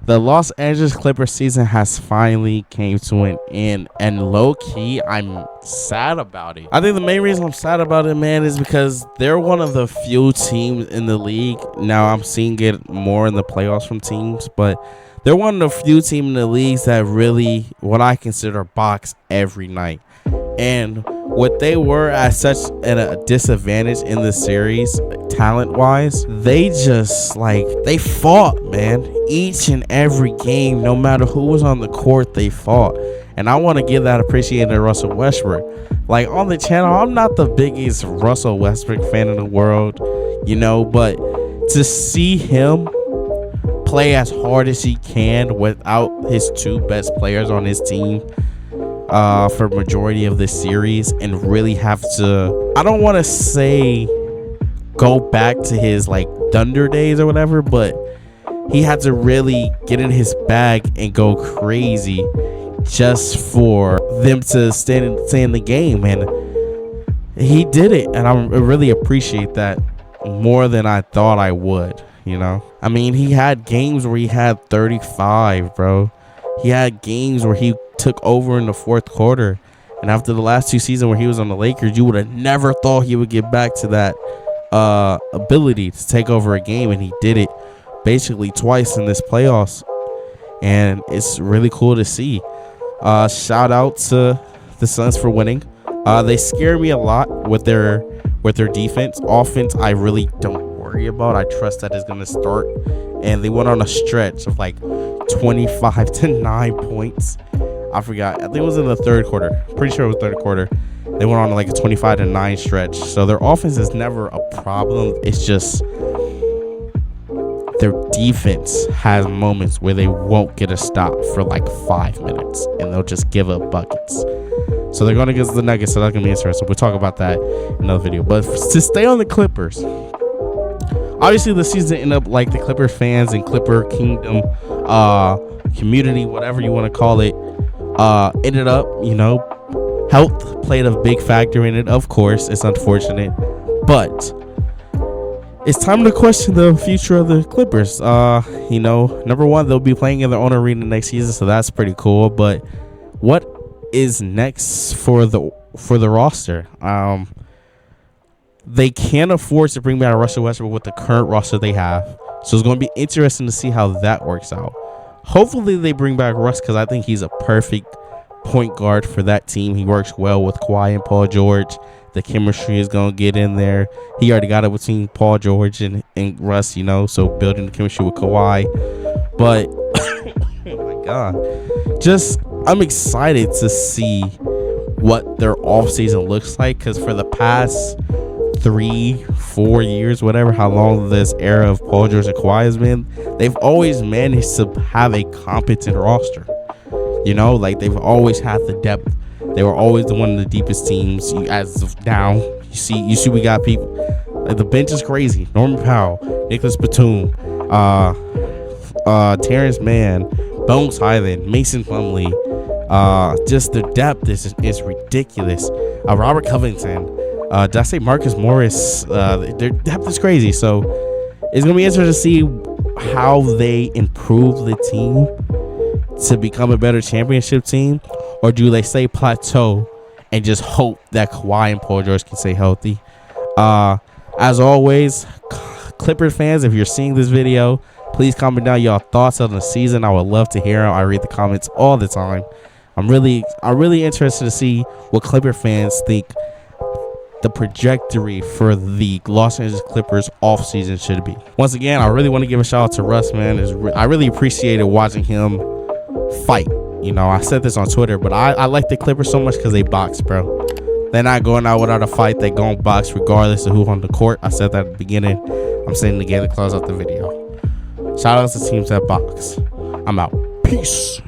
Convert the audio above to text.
The Los Angeles Clippers season has finally came to an end, and low-key, I'm sad about it. I think the main reason I'm sad about it, man, is because they're one of the few teams in the league. Now, I'm seeing it more in the playoffs from teams, but they're one of the few teams in the leagues that really, what I consider, box every night. And what they were at such a disadvantage in the series, talent-wise, they just, they fought, man. Each and every game, no matter who was on the court, they fought. And I want to give that appreciation to Russell Westbrook. On the channel, I'm not the biggest Russell Westbrook fan in the world, but to see him play as hard as he can without his two best players on his team, for majority of this series, and really have to, I don't want to say go back to his Thunder days or whatever, but he had to really get in his bag and go crazy just for them to stay in the game, and he did it, and I really appreciate that more than I thought I would. I mean, he had games where he had 35, bro. He had games where he took over in the fourth quarter. And after the last two seasons where he was on the Lakers, you would have never thought he would get back to that ability to take over a game. And he did it basically twice in this playoffs. And it's really cool to see. Shout out to the Suns for winning. They scare me a lot with their defense. Offense, I really don't worry about. I trust that it's going to start. And they went on a stretch of 25 to 9 points. I forgot. I think it was in the third quarter. Pretty sure it was third quarter. They went on a 25 to 9 stretch. So their offense is never a problem. It's just their defense has moments where they won't get a stop for 5 minutes, and they'll just give up buckets. So they're going against the Nuggets, so that's going to be interesting. We'll talk about that in another video. But to stay on the Clippers, obviously the season ended up the Clipper fans and Clipper Kingdom community, whatever you want to call it, ended up, health played a big factor in it. Of course, it's unfortunate, but it's time to question the future of the Clippers. Number one, they'll be playing in their own arena next season, so that's pretty cool. But what is next for the roster? They can't afford to bring back Russell Westbrook with the current roster they have. So it's going to be interesting to see how that works out. Hopefully they bring back Russ, because I think he's a perfect point guard for that team. He works well with Kawhi and Paul George. The chemistry is going to get in there. He already got it between Paul George and Russ, so building the chemistry with Kawhi. But, oh my God. I'm excited to see what their offseason looks like, because for the past 3-4 years, whatever, how long this era of Paul George and Kawhi has been, they've always managed to have a competent roster. They've always had the depth. They were always one of the deepest teams. As of now, you see we got people. The bench is crazy. Norman Powell, Nicholas Batum, Terrence Mann, Bones Highland, Mason Plumlee. Just the depth is ridiculous. Robert Covington. Did I say Marcus Morris? Their depth is crazy. So it's going to be interesting to see how they improve the team to become a better championship team. Or do they stay plateau and just hope that Kawhi and Paul George can stay healthy? As always, Clippers fans, if you're seeing this video, please comment down your thoughts on the season. I would love to hear them. I read the comments all the time. I'm really interested to see what Clipper fans think the trajectory for the Los Angeles Clippers offseason should be. Once again, I really want to give a shout out to Russ, man. I really appreciated watching him fight. I said this on Twitter, but I like the Clippers so much because they box, bro. They're not going out without a fight. They going to box regardless of who's on the court. I said that at the beginning. I'm saying it again to close out the video. Shout out to teams that box. I'm out. Peace.